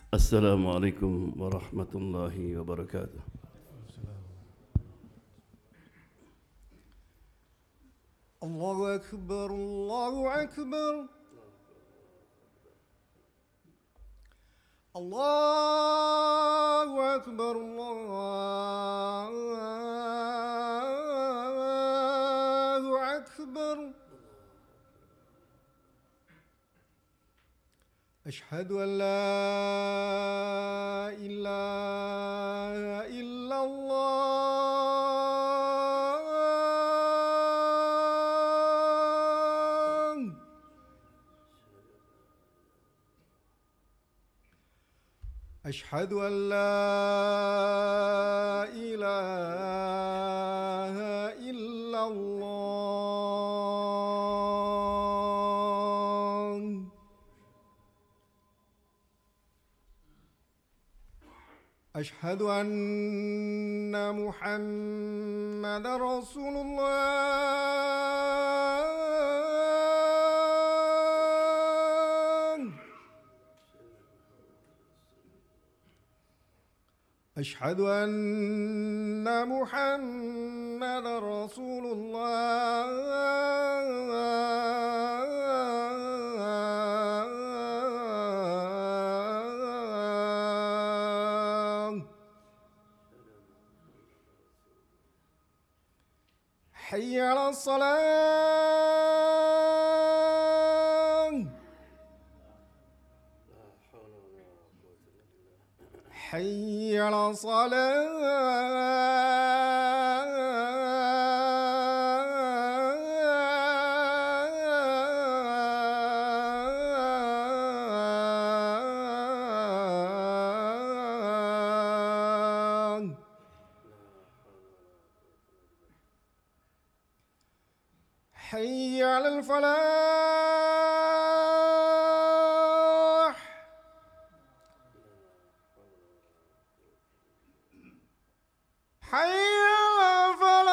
Assalamualaikum warahmatullahi wabarakatuh. Allahu Akbar, Allahu Akbar. Allahu Akbar, Allahu Akbar. أشهد أن لا إله إلا الله. أشهد أن لا إله إلا الله. أشهد أن محمد رسول الله. أشهد أن محمد رسول الله. حي على الصلاة. حي على الصلاة. حي على الفلاح. حي على الفلاح.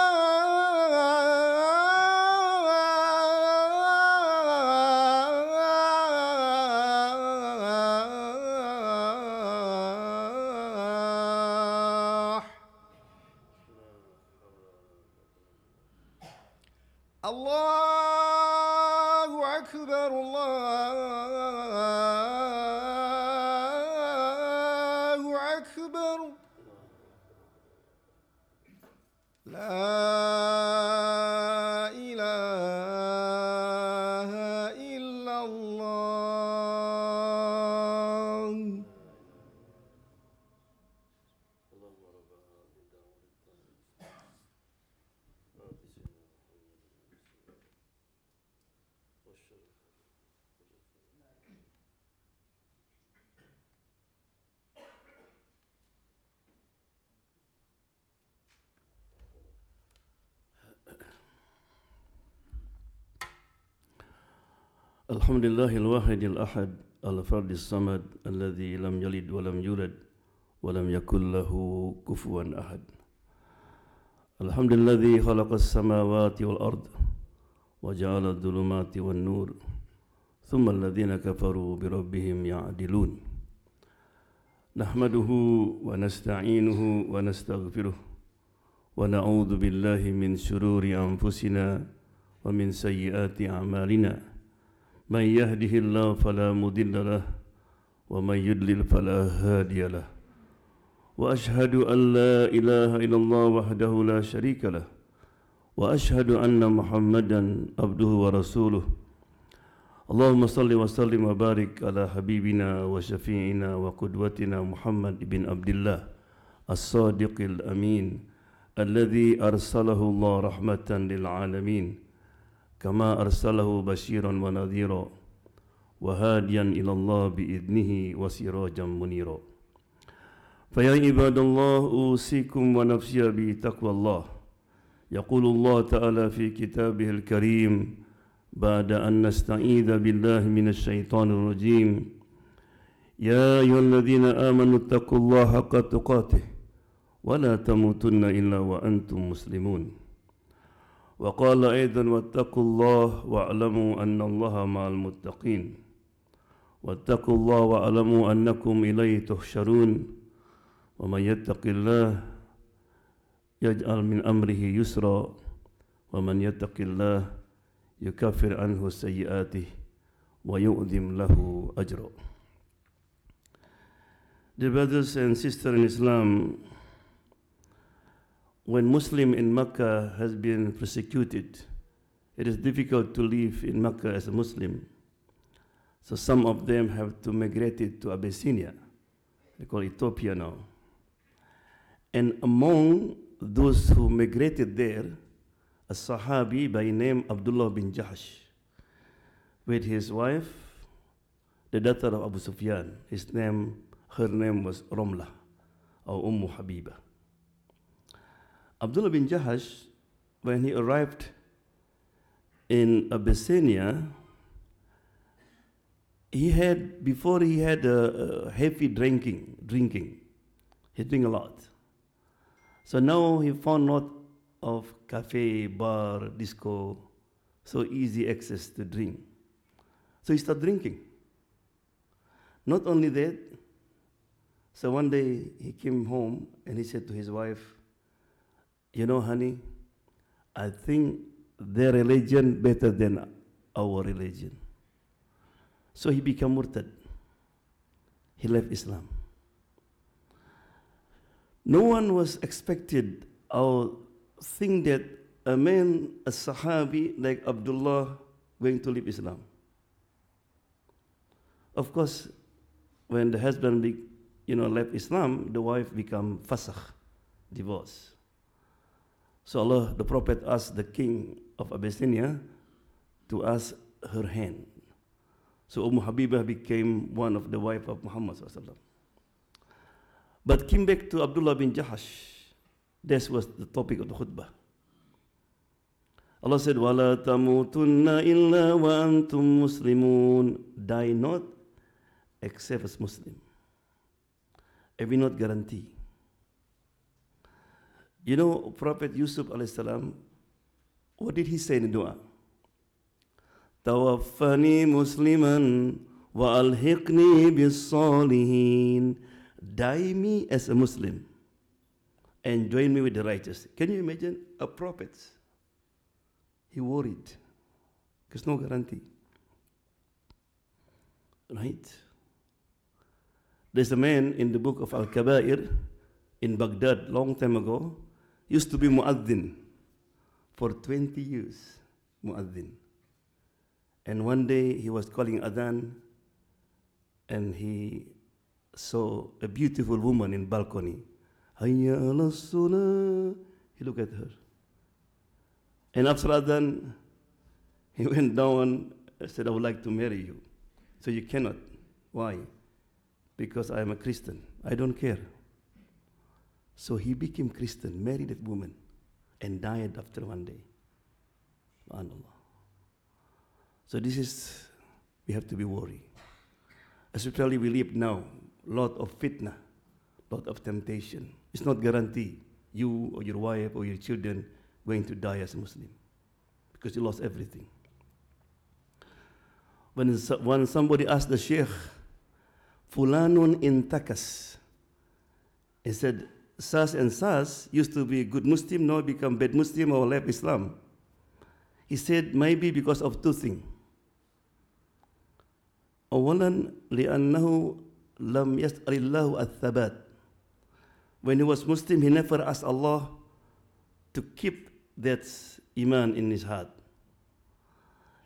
الله أكبر، الله أكبر. لا إله إلا الله. Alhamdulillahil wahidil ahad al-fardis samad alladzi lam yalid wa lam yulad wa lam yakul lahu kufuwan ahad. Alhamdulilladzi khalaqas samawati wal ard wa ja'ala adh-dhulumati wan nur thumma alladhina kafaru bi rabbihim ya'dilun. Nahmaduhu wa nasta'inuhu wa nastaghfiruh wa na'udzu billahi min shururi anfusina wa min sayyiati a'malina. من يهده الله فلا مضل له ومن يضلل فلا هادي له وأشهد أن لا إله إلا الله وحده لا شريك له وأشهد أن محمدا عبده ورسوله اللهم صل وسلم وبارك على حبيبنا وشفيعنا وقدوتنا محمد بن عبد الله الصادق الأمين الذي أرسله الله رحمة للعالمين كما أرسله بشيرا ونذيرا وهاديا إلى الله بإذنه وسراجا منيرا. فيا عباد الله أوصيكم ونفسي بتقوى الله. يقول الله تعالى في كتابه الكريم بعد أن نستعيذ بالله من الشيطان الرجيم: يا أيها الذين آمنوا اتقوا الله حق تقاته ولا تموتن إلا وأنتم مسلمون. وقال أيضا: واتقوا الله واعلموا أن الله مع المتقين. واتقوا الله واعلموا أنكم إليه تحشرون ومن يتق الله يجعل من أمره يسرا ومن يتق الله يكفر عنه سيئاته ويؤذم له أجرا. Dear brothers and sisters in Islam, when Muslim in Mecca has been persecuted, it is difficult to live in Mecca as a Muslim. So some of them have to migrate to Abyssinia. They call Ethiopia now. And among those who migrated there, a Sahabi by name Abdullah bin Jahash, with his wife, the daughter of Abu Sufyan. Her name was Romla, or Habiba. Abdullah bin Jahash, when he arrived in Abyssinia, before he had a heavy drinking. He drank a lot. So now he found out of cafe, bar, disco, so easy access to drink. So he started drinking. Not only that, so one day he came home and he said to his wife, you know, honey, I think their religion better than our religion. So he became murtad. He left Islam. No one was expected or think that a man, a Sahabi like Abdullah, going to leave Islam. Of course, when the husband left Islam, the wife become fasakh, divorce. So Allah, the Prophet asked the king of Abyssinia to ask her hand. So Habibah became one of the wife of Muhammad ﷺ. But came back to Abdullah bin Jahash. This was the topic of the khutbah. Allah said, وَلَا تَمُوتُنَّ إِلَّا وَأَنْتُمْ مُسْلِمُونَ. Die not except as Muslim. It will not guarantee. You know, Prophet Yusuf alayhi what did he say in the dua? Tawaffani musliman wa alhiqni bis salihin. Die me as a Muslim and join me with the righteous. Can you imagine a prophet? He worried. There's no guarantee. Right? There's a man in the book of Al-Kabair in Baghdad long time ago, used to be muaddin for 20 years, muaddin. And one day he was calling adhan and he saw a beautiful woman in balcony. Hayya ala sunnah. He looked at her. And after adhan, he went down and said, I would like to marry you. So you cannot. Why? Because I am a Christian. I don't care. So he became Christian, married that woman, and died after one day. SubhanAllah. So we have to be worried. Especially we live now, lot of fitna, lot of temptation. It's not guaranteed you or your wife or your children going to die as a Muslim because you lost everything. When somebody asked the Sheikh, Fulanun intakas, he said, Sas and Sas used to be good Muslim, now become bad Muslim or left Islam. He said, maybe because of two things. أولا لأنه لم يسأل الله الثبات. When he was Muslim, he never asked Allah to keep that iman in his heart.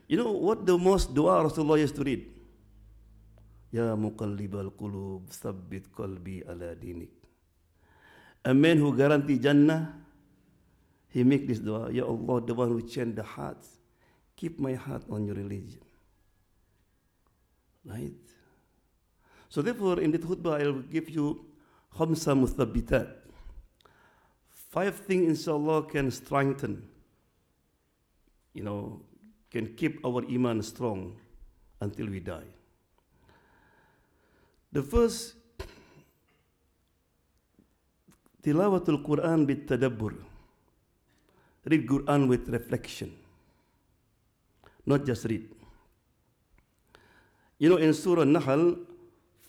You know what the most dua Rasulullah used to read? Ya muqallibal qulub, thabbit qalbi ala dinik. A man who guarantee Jannah, he make this dua, Ya Allah, the one who change the hearts, keep my heart on your religion. Right? So therefore, in the khutbah, I will give you khamsa muthabbitat. 5 things, inshallah, can strengthen, can keep our iman strong until we die. The first, tilawatul Quran bit tadabbur. Read Quran with reflection, not just read. In Surah Nahl,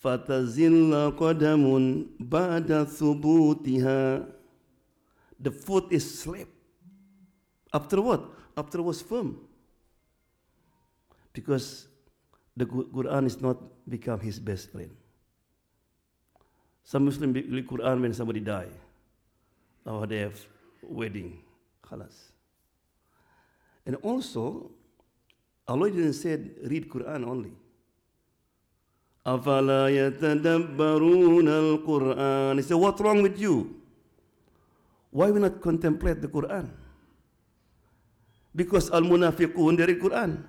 فَتَزِلَّ قَدَمٌ بَعْدَ ثُبُوتِهَا. The foot is slip. After what? After it was firm. Because the Quran is not become his best friend. Some Muslims read Quran when somebody die, or they have wedding, khalas. And also, Allah didn't say read Quran only. أَفَلَا يَتَدَبَّرُونَ الْقُرْآنِ. He said, what's wrong with you? Why we not contemplate the Quran? Because al-munafiqun, they read Quran.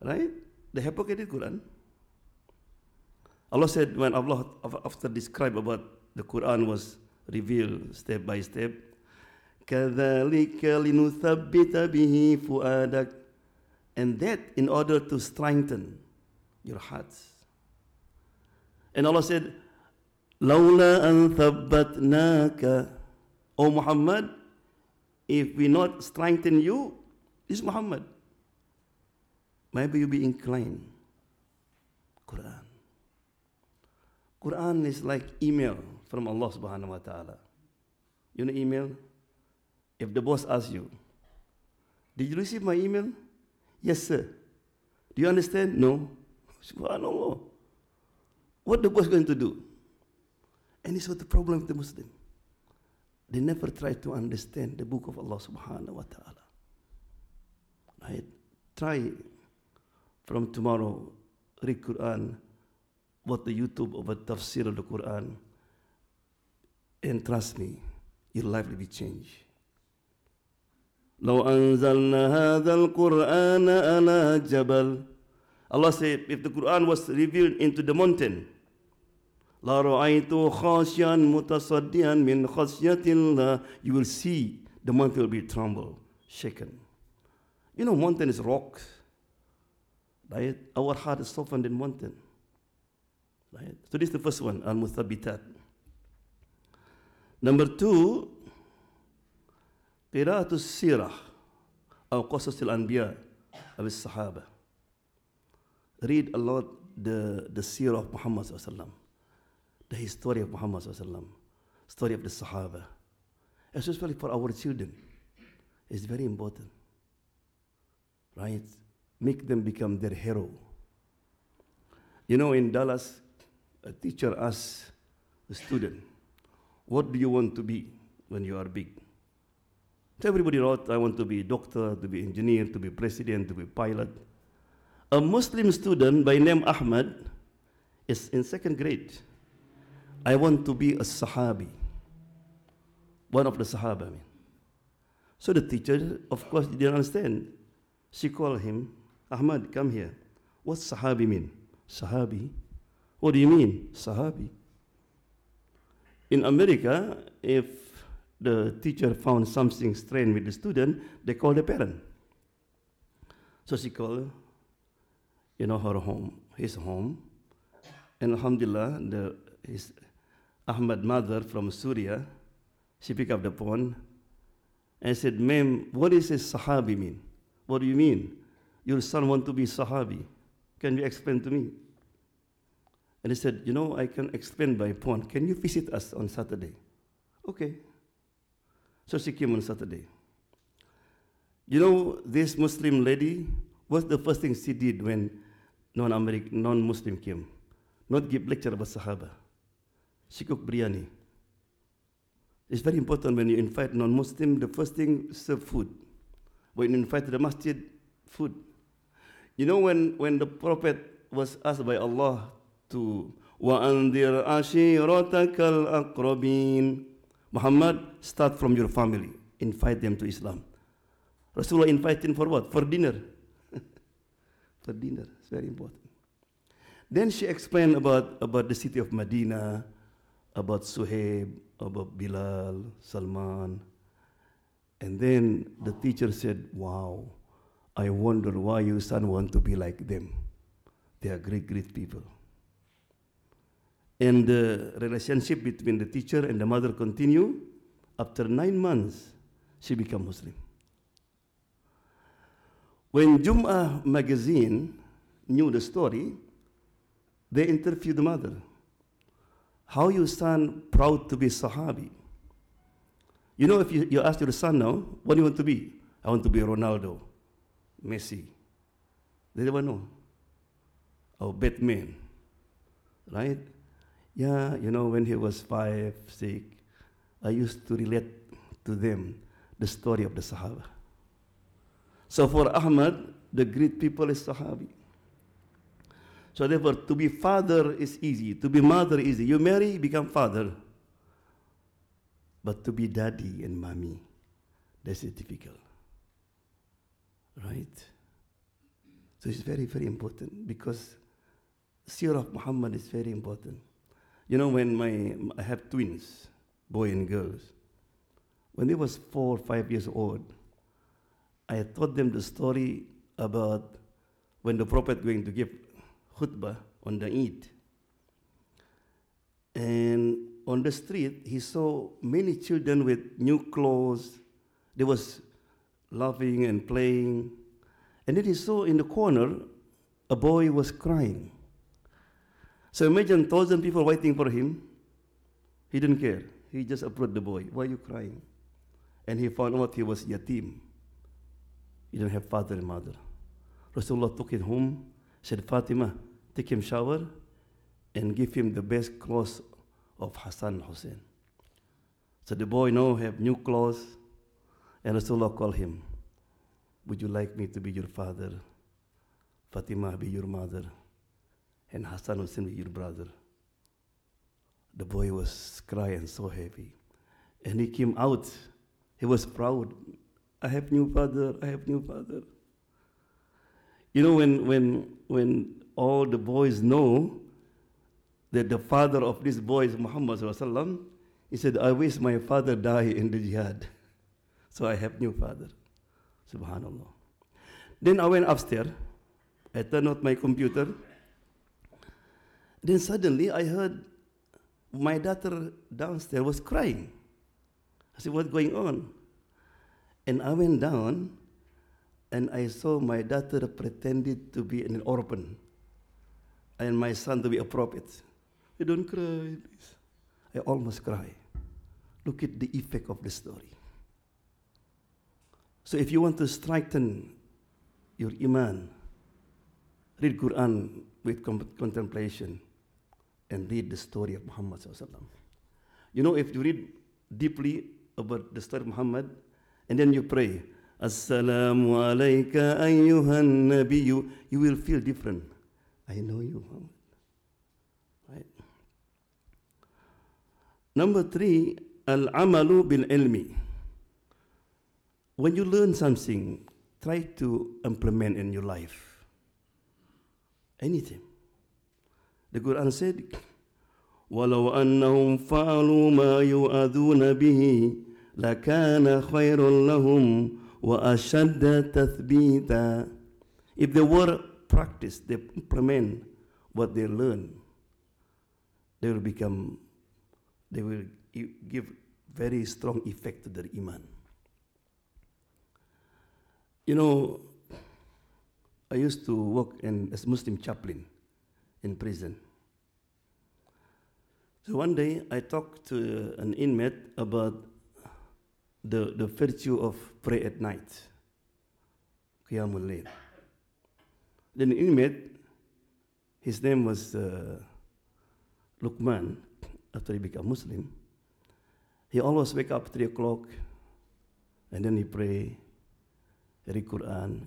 Right? The hypocrite read Quran. Allah said, when Allah, after describe about the Quran was revealed step by step, كَذَلِكَ لِنُثَبِّتَ بِهِ فُؤَادَكَ. And that in order to strengthen your hearts. And Allah said, لَوْلَا أَن ثَبَّتْنَاكَ. O Muhammad, if we not strengthen you, this is Muhammad, maybe you'll be inclined. Quran. Quran is like email from Allah subhanahu wa ta'ala. You know email? If the boss asks you, did you receive my email? Yes, sir. Do you understand? No. Subhanallah. What the boss going to do? And this was the problem with the Muslim. They never try to understand the book of Allah subhanahu wa ta'ala. Right? Try from tomorrow, read Quran, watch the YouTube of a tafsir of the Quran, and trust me, your life will be changed. لو أنزلنا هذا القرآن على جبل. Allah said, if the Quran was revealed into the mountain, لا رأيت خاشعا متصدعا من خشية الله. You will see the mountain will be trembled, shaken. Mountain is rock. Right? Our heart is softened in mountain. Right? So this is the first one, al-muthabitat. Number 2, قراءة السيرة أو قصص الأنبياء أو الصحابة. Read a lot the seerah of Muhammad sallallahu alaihi wasallam, the history of Muhammad sallallahu alaihi wasallam, story of the Sahaba, especially for our children. It's very important, right? Make them become their hero. In Dallas, a teacher asked a student, what do you want to be when you are big? So everybody wrote, I want to be a doctor, to be engineer, to be president, to be pilot. A Muslim student by name Ahmad is in 2nd grade. I want to be a Sahabi. One of the Sahaba. So the teacher, of course, didn't understand. She called him, Ahmad, come here. What's Sahabi mean? Sahabi? What do you mean? Sahabi. In America, if the teacher found something strange with the student, they call the parent. So she called, her home, his home. And alhamdulillah, his Ahmad mother from Syria, she picked up the phone and said, ma'am, what is a Sahabi mean? What do you mean? Your son want to be Sahabi. Can you explain to me? And he said, I can explain by phone. Can you visit us on Saturday? Okay. So she came on Saturday. This Muslim lady, what's the first thing she did when non-Muslim came? Not give lecture about Sahaba. She cooked biryani. It's very important when you invite non-Muslim, the first thing, serve food. When you invite to the masjid, food. When the Prophet was asked by Allah to وَأَنذِرْ عَشِيرَتَكَ الْأَقْرَبِينَ, Muhammad, start from your family. Invite them to Islam. Rasulullah invited for what? For dinner. For dinner. It's very important. Then she explained about the city of Medina, about Suhaib, about Bilal, Salman. And then the teacher said, wow, I wonder why your son want to be like them. They are great, great people. And the relationship between the teacher and the mother continue. After 9 months, she became Muslim. When Jum'ah magazine knew the story, they interviewed the mother. How your son proud to be Sahabi? You know, if you ask your son now, what do you want to be? I want to be Ronaldo, Messi. They never know. Or Batman, right? Yeah, you know, when he was 5, 6, I used to relate to them the story of the Sahaba. So for Ahmad, the great people is Sahabi. So therefore, to be father is easy. To be mother is easy. You marry, you become father. But to be daddy and mommy, that's difficult. Right? So it's very, very important because Seerah of Muhammad is very important. You know, when I have twins, boy and girls, when they was 4 or 5 years old, I taught them the story about when the Prophet going to give khutbah on the Eid. And on the street, he saw many children with new clothes. They was laughing and playing. And then he saw in the corner, a boy was crying. So imagine 1,000 people waiting for him. He didn't care. He just approached the boy. Why are you crying? And he found out he was yatim. He didn't have father and mother. Rasulullah took him home, said, Fatima, take him shower and give him the best clothes of Hassan and Hussein. So the boy now have new clothes, and Rasulullah called him, would you like me to be your father, Fatima be your mother, and Hassan Hussein be your brother? The boy was crying so heavy. And he came out. He was proud. I have new father, I have new father. You know, when all the boys know that the father of this boy is Muhammad Sallallahu Alaihi Wasallam, he said, I wish my father die in the jihad. So I have new father. Subhanallah. Then I went upstairs. I turned on my computer. Then suddenly I heard my daughter downstairs was crying. I said, what's going on? And I went down and I saw my daughter pretended to be an orphan and my son to be a prophet. I don't cry, please. I almost cry. Look at the effect of the story. So if you want to strengthen your iman, read Quran with contemplation and read the story of Muhammad Sallallahu Alaihi Wasallam. You know, if you read deeply about the story of Muhammad, and then you pray, Assalamu alayka ayyuhan nabiyyu, you will feel different. I know you, Muhammad. Right? Number 3, al-amalu bil-ilmi. When you learn something, try to implement in your life. Anything. The Quran said, وَلَوْ أَنَّهُمْ فَعَلُوا مَا يُؤَذُونَ بِهِ لَكَانَ خَيْرٌ لَهُمْ وَأَشَدَّ تَثْبِيتًا. If they were practice, they implement what they learn, they will give very strong effect to their iman. You know, I used to work as Muslim chaplain in prison. So one day I talked to an inmate about the virtue of pray at night, Qiyamul Layl. Then the inmate, his name was Luqman, after he became Muslim. He always wake up 3 o'clock and then he pray, read Quran.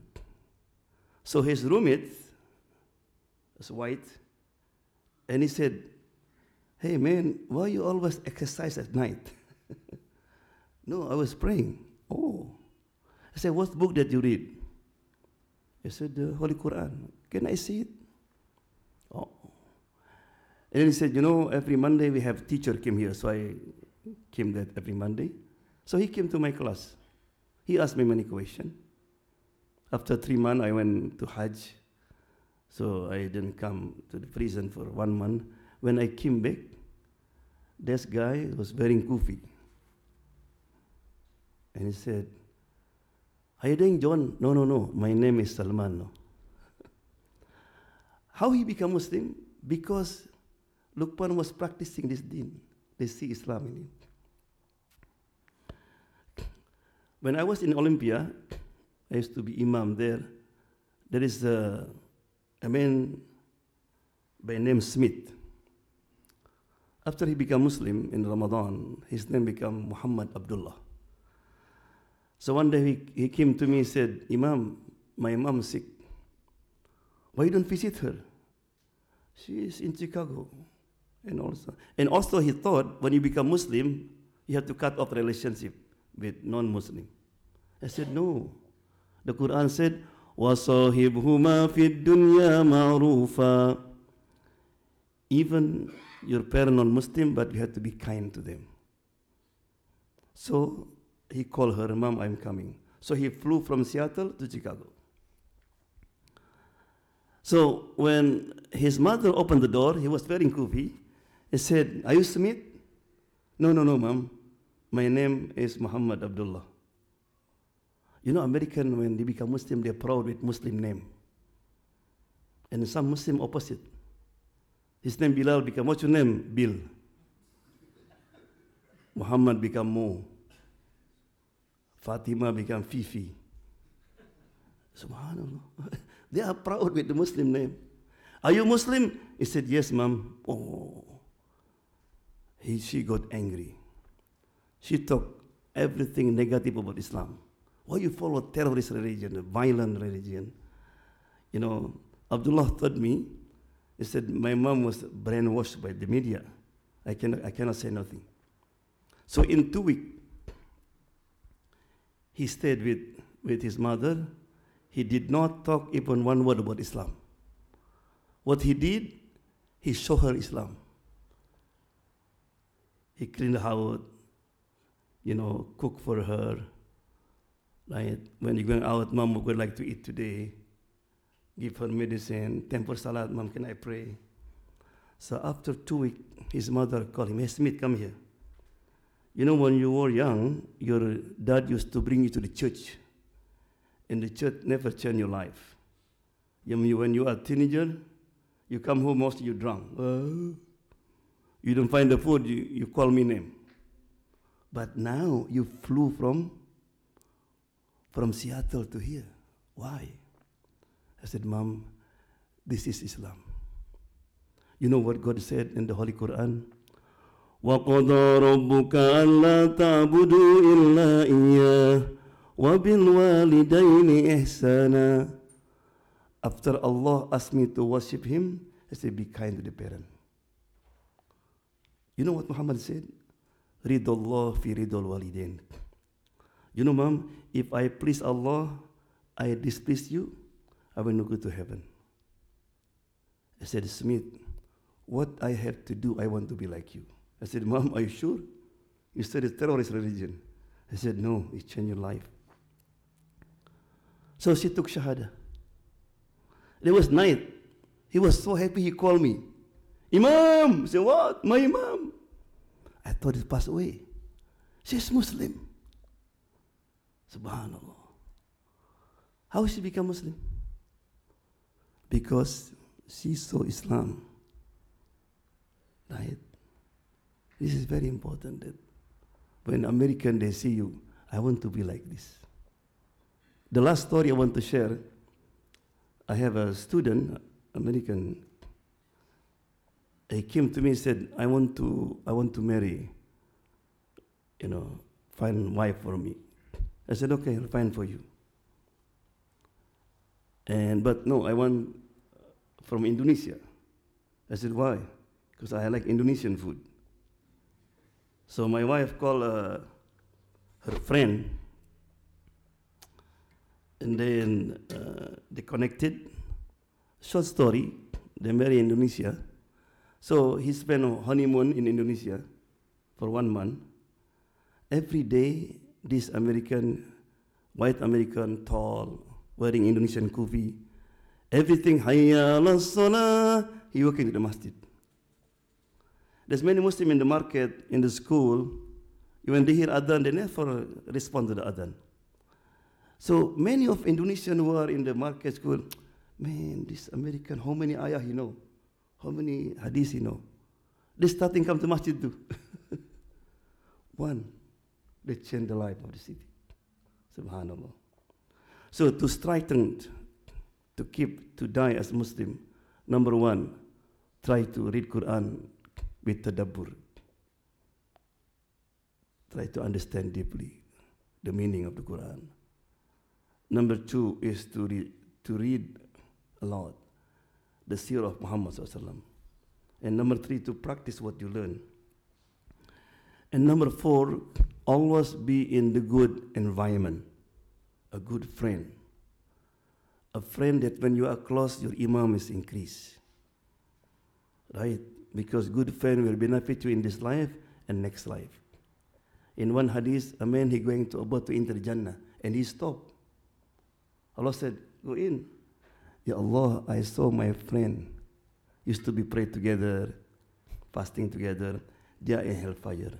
So his roommate was white, and he said, hey man, why you always exercise at night? No, I was praying. Oh. I said, what book that you read? He said, the Holy Quran. Can I see it? Oh. And then he said, you know, every Monday we have teacher came here, so I came that every Monday. So he came to my class. He asked me many questions. After 3 months, I went to Hajj. So I didn't come to the prison for 1 month. When I came back, this guy was wearing kufi. And he said, how you doing, John? No, my name is Salman. No. How he became Muslim? Because Luqman was practicing this deen. They see Islam in him. When I was in Olympia, I used to be imam there. There is a man by name Smith. After he became Muslim in Ramadan, his name became Muhammad Abdullah. So one day he came to me and said, Imam, my mom is sick. Why you don't visit her? She is in Chicago. And also he thought when you become Muslim, you have to cut off relationship with non-Muslim. I said, no. The Quran said, وَصَاحِبْهُمَا فِي الدُّنْيَا مَعْرُوفًا. Even your parent non-Muslim, but you have to be kind to them. So he called her, Mom, I'm coming. So he flew from Seattle to Chicago. So when his mother opened the door, he was wearing kufi. He said, are you Smith? No, Mom. My name is Muhammad Abdullah. You know, American, when they become Muslim, they're proud with Muslim name. And some Muslim opposite. His name Bilal become, what's your name? Bill. Muhammad become Mo. Fatima become Fifi. Subhanallah. They are proud with the Muslim name. Are you Muslim? He said, yes, Mom. Oh. She got angry. She talked everything negative about Islam. Why you follow terrorist religion, a violent religion? You know, Abdullah told me, he said, my mom was brainwashed by the media. I cannot say nothing. So in 2 weeks, he stayed with his mother. He did not talk even one word about Islam. What he did, he showed her Islam. He cleaned the house, you know, cook for her. Like when you're going out, Mom would like to eat today. Give her medicine. Temper salad, Mom, can I pray? So after 2 weeks, his mother called him, hey, Smith, come here. You know, when you were young, your dad used to bring you to the church. And the church never changed your life. When you are a teenager, you come home, mostly you drunk. You don't find the food, you call me name. But now you flew from Seattle to here. Why? I said, Mom, this is Islam. You know what God said in the Holy Quran? وَقَضَى رَبُّكَ أَلَّا تَعْبُدُوا إِلَّا إِيَّاهُ وَبِالْوَالِدَيْنِ إِحْسَانًا. After Allah asked me to worship Him, I said, be kind to the parent. You know what Muhammad said? Ridallah fi ridal walidain. You know, Mom, if I please Allah, I displease you, I will not go to heaven. I said, Smith, what I have to do, I want to be like you. I said, Mom, are you sure? You said it's terrorist religion. I said, no, it changed your life. So she took Shahada. It was night. He was so happy, he called me. Imam! I said, what? My Imam. I thought he passed away. She's Muslim. Subhanallah. How she become Muslim? Because she saw Islam. Right? This is very important that when American they see you, I want to be like this. The last story I want to share, I have a student, American. He came to me and said, I want to marry, you know, find a wife for me. I said, okay, I'll find for you. But no, I want from Indonesia. I said, why? Because I like Indonesian food. So my wife called her friend, and then they connected. Short story, they married in Indonesia. So he spent a honeymoon in Indonesia for 1 month. Every day, this white American, tall, wearing Indonesian kufi, everything, hayya ala salah, he working in the masjid. There's many Muslims in the market, in the school, when they hear adhan, they never respond to the adhan. So many of Indonesians who are in the market school, Man, this American, how many ayah he know? How many hadith he know? They starting come to masjid too. One, they change the life of the city. Subhanallah. So to strengthen, to die as Muslim, number one, try to read Quran with tadabbur. Try to understand deeply the meaning of the Quran. Number two is to read a lot the seerah of Muhammad sallallahu alaihi wasallam. And number three, to practice what you learn. And number four, always be in the good environment, a good friend. A friend that when you are close, your imam is increased. Right? Because good friend will benefit you in this life and next life. In one hadith, a man he going to about to enter Jannah, and he stopped. Allah said, go in. Ya Allah, I saw my friend used to be prayed together, fasting together. They are in hellfire.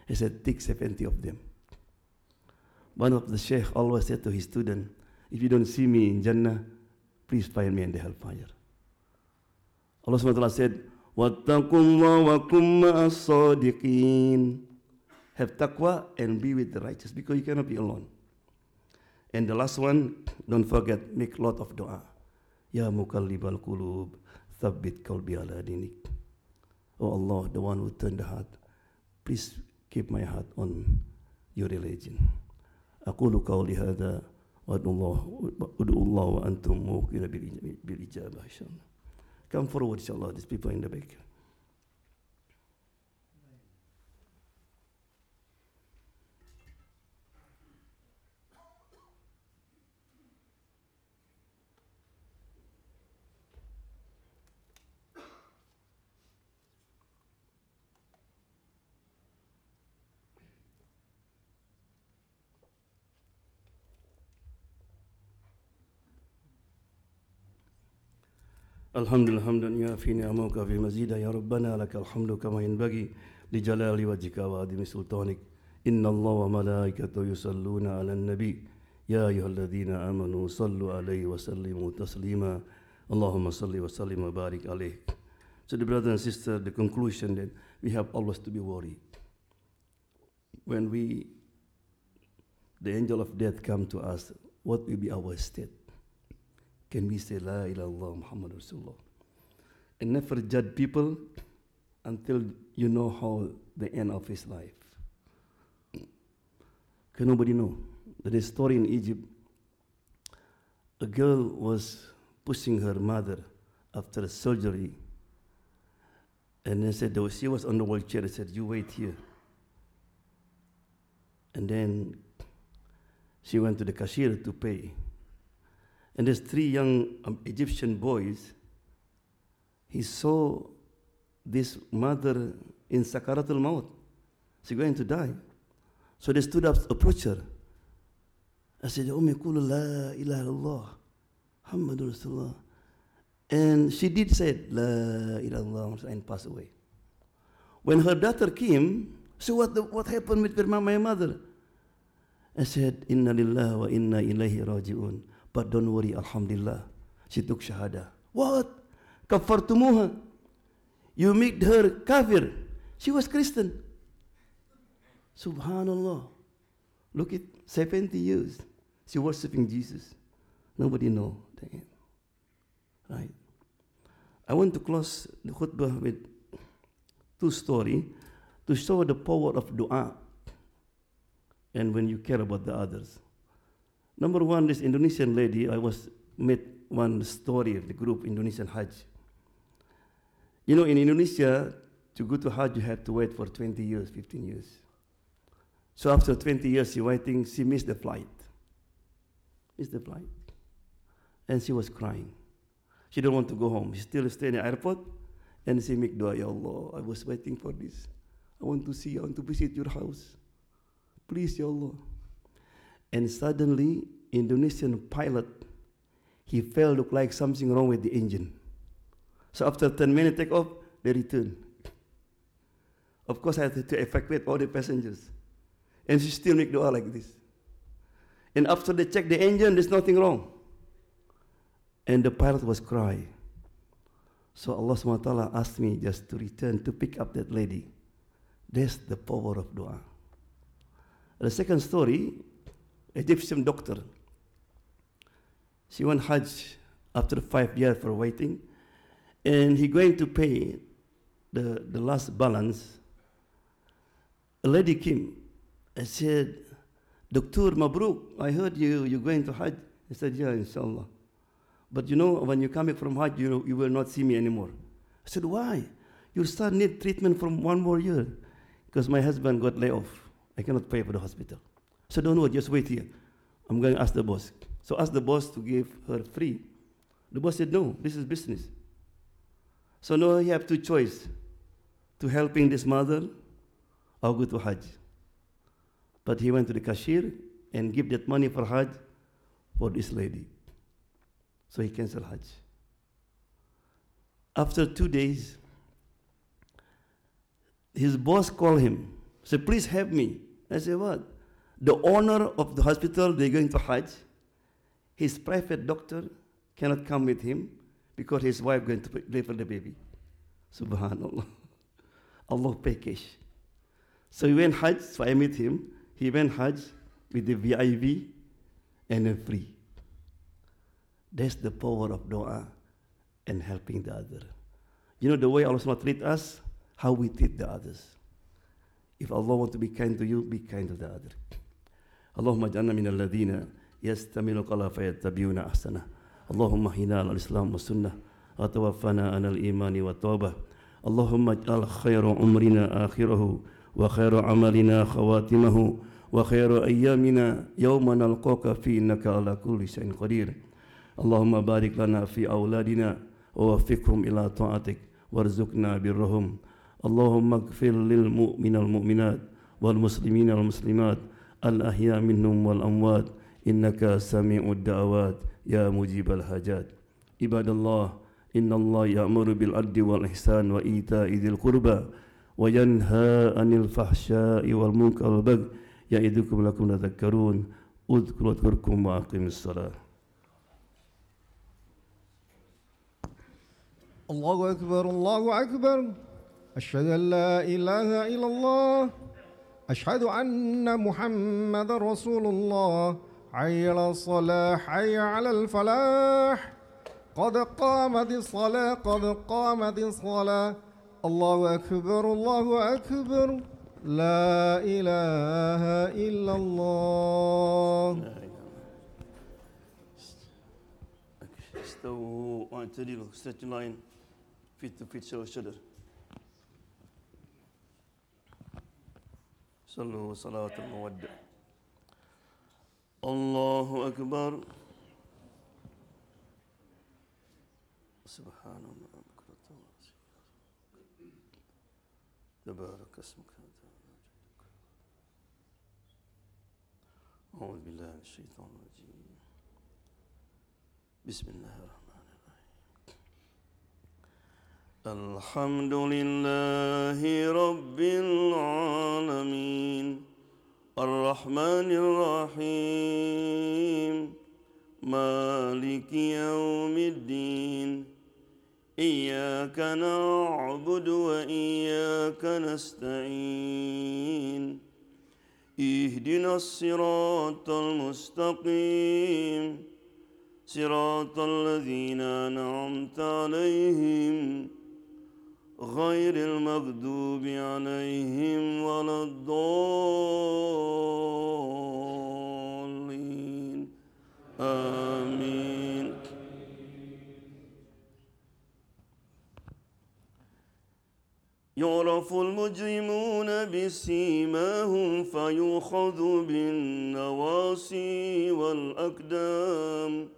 He said, take 70 of them. One of the sheikh always said to his student, if you don't see me in Jannah, please find me in the hellfire. Allah SWT said, وَاتَّقُوا اللَّهَ وَكُمْ مَعَ الصَّادِقِينَ. Have taqwa and be with the righteous, because you cannot be alone. And the last one, don't forget, make a lot of dua. Ya muqallibal qulub, thabbit qalbi ala dinik. Oh Allah, the one who turned the heart, please keep my heart on your religion. أقول قولي هذا وأدعو الله وأنتم موقنون بالإجابة إن شاء الله. Come forward, inshallah, these people in the back. Alhamdulillah hamdan yafi ni'amaka fi mazida ya rabbana lakal hamdu kama yanbaghi li jalali wajhika wa adimi sultanik. Inna Allah wa malaikatahu yusalluna 'alan nabi ya ayyuhalladhina amanu sallu 'alaihi wa sallimu taslima. Allahumma salli wa sallim wa barik alayhi. So the brothers and sisters, the conclusion that we have always to be worried. When the angel of death come to us, what will be our state? Can we say, La ilaha illallah Muhammad Rasulullah? And never judge people until you know how the end of his life. Can nobody know? There is a story in Egypt. A girl was pushing her mother after a surgery. And they said, she was on the wheelchair. They said, you wait here. And then she went to the cashier to pay. And there's three young Egyptian boys. He saw this mother in Sakaratul Maut. She's going to die. So they stood up, approached her. I said, Ummi Kulu la ilaha illallah, Muhammadur Rasulullah. And she did say, La ilaha illallah, and passed away. When her daughter came, so what happened with my mother? I said, Inna lillahi wa inna ilayhi raji'un. But don't worry, alhamdulillah, she took shahada. What? Kafartumuha. You made her kafir. She was Christian. Subhanallah. Look at 70 years. She worshiping Jesus. Nobody know the end. Right? I want to close the khutbah with two stories to show the power of dua and when you care about the others. Number one, this Indonesian lady, I met one story of the group Indonesian Hajj. You know, in Indonesia, to go to Hajj, you have to wait for 20 years, 15 years. So after 20 years, she missed the flight. And she was crying. She didn't want to go home. She still stayed in the airport, and she make dua, Ya Allah, I was waiting for this. I want to see, I want to visit your house. Please, Ya Allah. And suddenly, Indonesian pilot, he felt look like something wrong with the engine. So after 10 minutes take off, they return. Of course, I had to evacuate all the passengers. And she still make dua like this. And after they check the engine, there's nothing wrong. And the pilot was crying. So Allah SWT asked me just to return to pick up that lady. That's the power of dua. The second story, Egyptian doctor. She went Hajj after 5 years for waiting, and he going to pay the last balance. A lady came and said, Doctor Mabruk, I heard you're going to Hajj. He said, yeah, inshallah. But you know, when you come back from Hajj, you will not see me anymore. I said, why? Your son need treatment for 1 more year. Because my husband got laid off. I cannot pay for the hospital. So don't worry, just wait here. I'm going to ask the boss. So ask the boss to give her free. The boss said, no, this is business. So now he have two choices, to helping this mother or go to Hajj. But he went to the cashier and give that money for Hajj for this lady. So he canceled Hajj. After 2 days, his boss called him, said, please help me. I said, what? The owner of the hospital, they're going to Hajj. His private doctor cannot come with him because his wife going to deliver the baby. Subhanallah. Allah pay cash. So he went Hajj, so I met him. He went Hajj with the VIV and then free. That's the power of dua and helping the other. You know the way Allah treat us, how we treat the others. If Allah wants to be kind to you, be kind to the other. Allahumma ja'alna min alladhina yastamilu qala fayattabi'una ahsana. Allahumma hina al-islam wa sunnah wa tawaffana ala al-imani wa tawbah. Allahumma ja'al khayra umrina akhirahu wa khayra amalina khawatimahu wa khayra ayyamina yawma nalqaka fi innaka ala kulli shay'in qadir. Allahumma barik lana fi awladina wa waffiqhum ila ta'atik warzuqna birrahum. Allahumma ighfir lil mu'minina wal mu'minat wal muslimina wal muslimat al ahya minhum wal amwat innaka sami'ud da'awat ya mujibal hajat. Ibadallah, innallaha ya'muru bil adli wal ihsan wa ita'i dzil qurba wa yanha 'anil fahsya'i wal munkari wal baghi ya'idukum lakum tadhakkarun. Udhkurukum wa aqimus shalah. Allahu Akbar, Allahu Akbar. أشهد أن لا إله إلا الله أشهد أن محمد رسول الله حي على الصلاة حي على الفلاح قد قامت الصلاة قد قامت الصلاة الله أكبر الله أكبر لا إله إلا الله. استووا واعتدلوا, stretch the line, feet to feet, shoulder. صلوا صلاة المودة. الله أكبر. سبحان الله تبارك اسمك. أعوذ بالله من الشيطان الرجيم. بسم الله الرحمن الرحيم. الحمد لله رب العالمين الرحمن الرحيم مالك يوم الدين إياك نعبد وإياك نستعين اهدنا الصراط المستقيم صراط الذين أنعمت عليهم غير المغضوب عليهم ولا الضالين آمين. يعرف المجرمون بسيماهم فيؤخذ بالنواصي والأقدام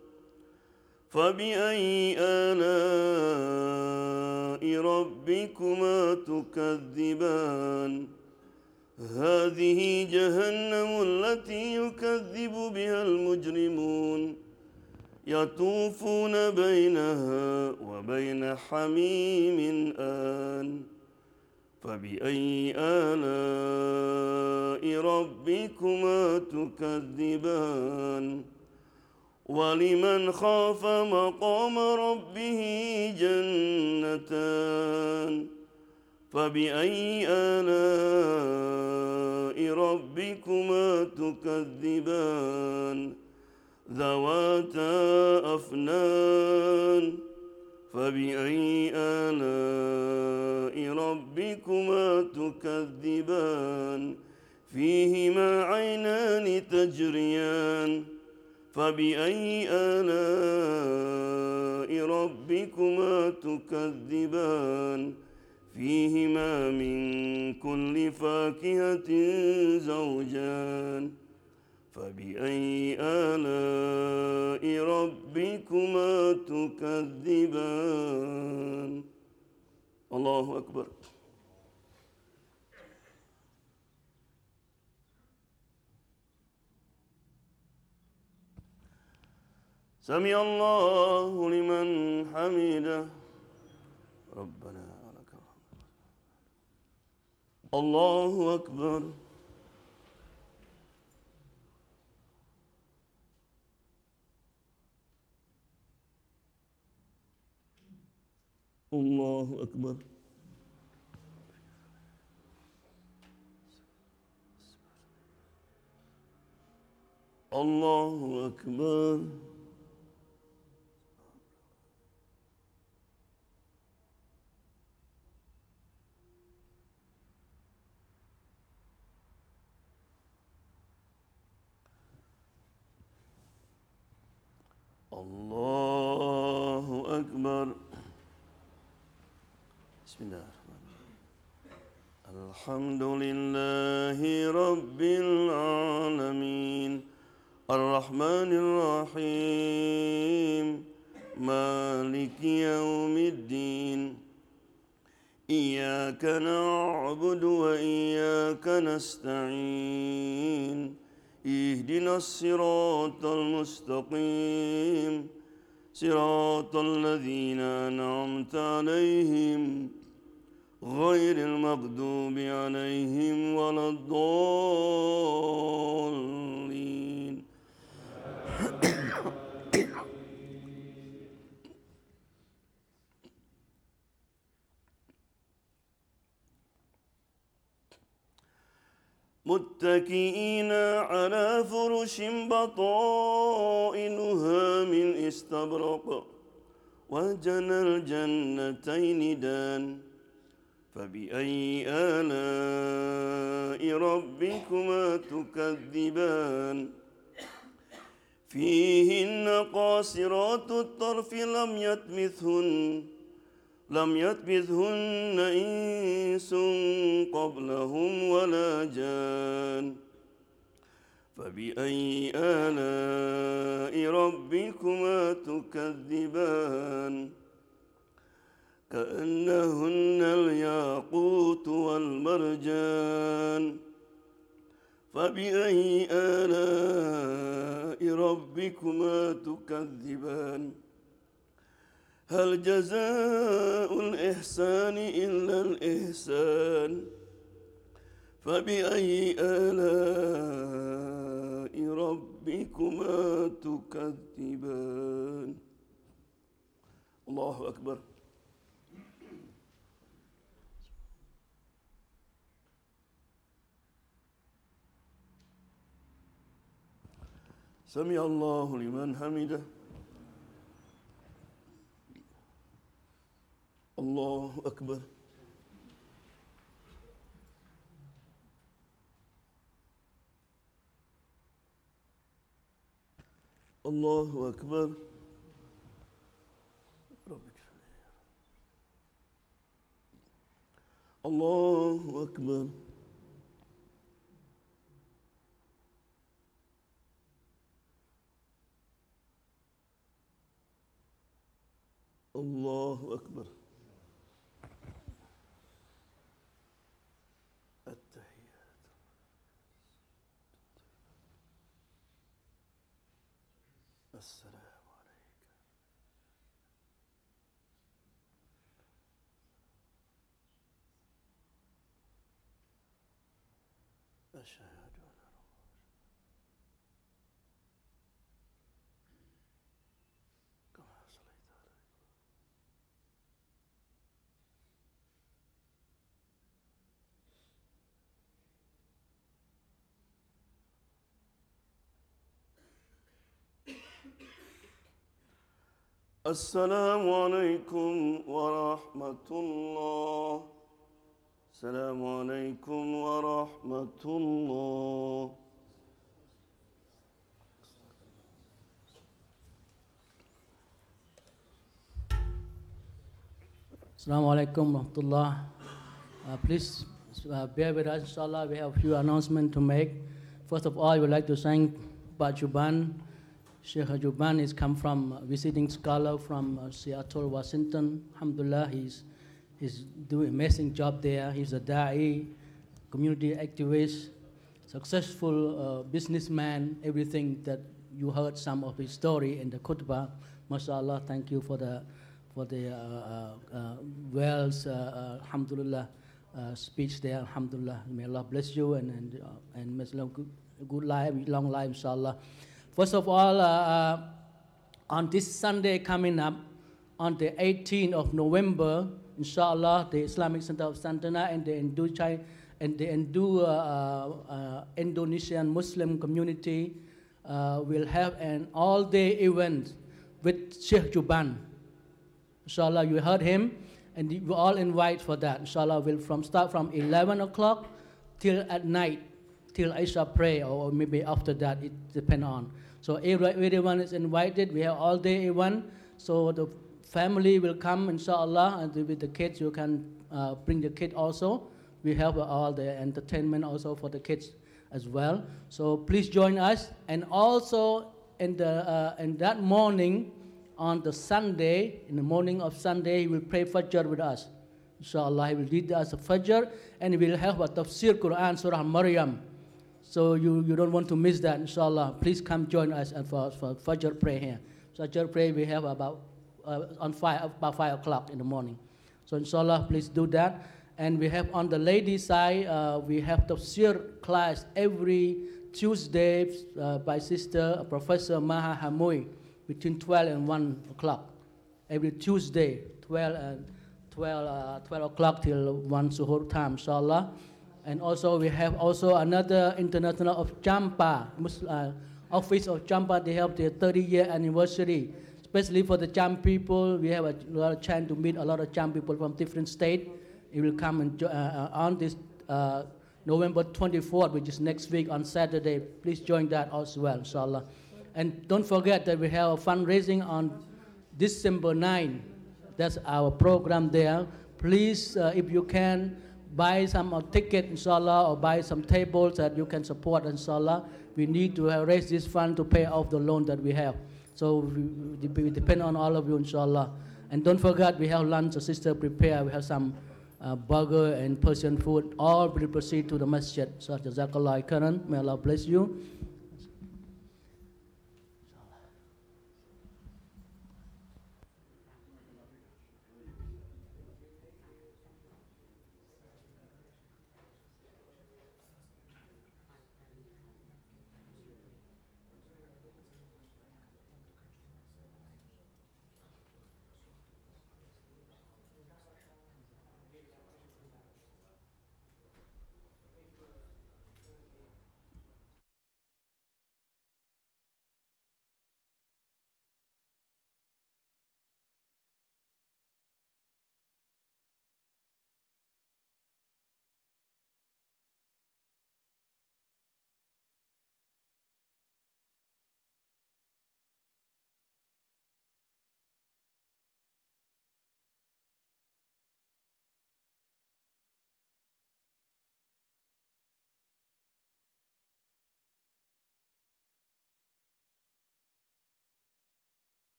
فبأي آلاء ربكما تكذبان هذه جهنم التي يكذب بها المجرمون يطوفون بينها وبين حميم آن فبأي آلاء ربكما تكذبان ولمن خاف مقام ربه جنتان فبأي آلاء ربكما تكذبان ذواتا أفنان فبأي آلاء ربكما تكذبان فيهما عينان تجريان فبأي آلاء ربكما تكذبان فيهما من كل فاكهة زوجان فبأي آلاء ربكما تكذبان الله أكبر سمع الله لمن حمده ربنا ولك الحمد الله أكبر الله أكبر الله أكبر الله أكبر بسم الله الرحمن الرحيم الحمد لله رب العالمين الرحمن الرحيم مالك يوم الدين إياك نعبد وإياك نستعين اهدنا الصراط المستقيم صراط الذين أنعمت عليهم غير المغضوب عليهم ولا الضالين متكئين على فرش بطائنها من استبرق وجنى الجنتين دان فبأي آلاء ربكما تكذبان فيهن قاصرات الطرف لم يطمثهن إنس قبلهم ولا جان فبأي آلاء ربكما تكذبان كأنهن الياقوت والمرجان فبأي آلاء ربكما تكذبان هل جزاء الإحسان إلا الإحسان فبأي آلاء ربكما تكذبان الله أكبر سمع الله لمن حمده الله أكبر الله أكبر الله أكبر الله أكبر التحيات السلام عليك أشهد أن السلام عليكم ورحمة الله. السلام عليكم ورحمة الله. Assalamu alaikum warahmatullah. Please bear with us, inshallah. We have a few announcements to make. First of all, I would like to thank Bajuban. Sheikh Juban is come from visiting scholar from Seattle, Washington. Alhamdulillah, he's doing amazing job there. He's a da'i, community activist, successful businessman, everything that you heard some of his story in the khutbah. MashaAllah, thank you for the alhamdulillah, speech there, alhamdulillah. May Allah bless you and may Allah good life, long life, inshallah. First of all, on this Sunday coming up, on the 18th of November, inshallah, the Islamic Center of Santana and the Indonesian Muslim community will have an all-day event with Sheikh Juban. Inshallah, you heard him, and you all invite for that. Inshallah, we'll start from 11 o'clock till at night, till Isha pray, or maybe after that, it depends on. So everyone is invited. We have all day event. So the family will come, inshallah, and with the kids, you can bring the kid also. We have all the entertainment also for the kids as well. So please join us. And also in that morning, on the Sunday, in the morning of Sunday, he will pray Fajr with us. Inshallah, he will lead us a Fajr, and he will have a tafsir Quran, Surah Maryam. So you don't want to miss that, inshallah. Please come join us for Fajr prayer here. Fajr prayer we have about 5 o'clock in the morning. So inshallah, please do that. And we have on the ladies' side, we have tafsir class every Tuesday by Sister Professor Maha Hamui, between 12 and 1 o'clock. Every Tuesday, 12 o'clock till 1 suhoor time, inshallah. And also we have also another international of Champa, office of Champa. They have their 30-year anniversary, especially for the Cham people. We have a lot of chance to meet a lot of Cham people from different states. It will come and on this November 24th, which is next week on Saturday. Please join that as well, inshallah. And don't forget that we have a fundraising on December 9. That's our program there. Please, if you can, buy some ticket, inshallah, or buy some tables that you can support, inshallah. We need to raise this fund to pay off the loan that we have. So we depend on all of you, inshallah. And don't forget, we have lunch, the sister prepare. We have some burger and Persian food. All will proceed to the masjid. So, Jazakallah khairan. May Allah bless you.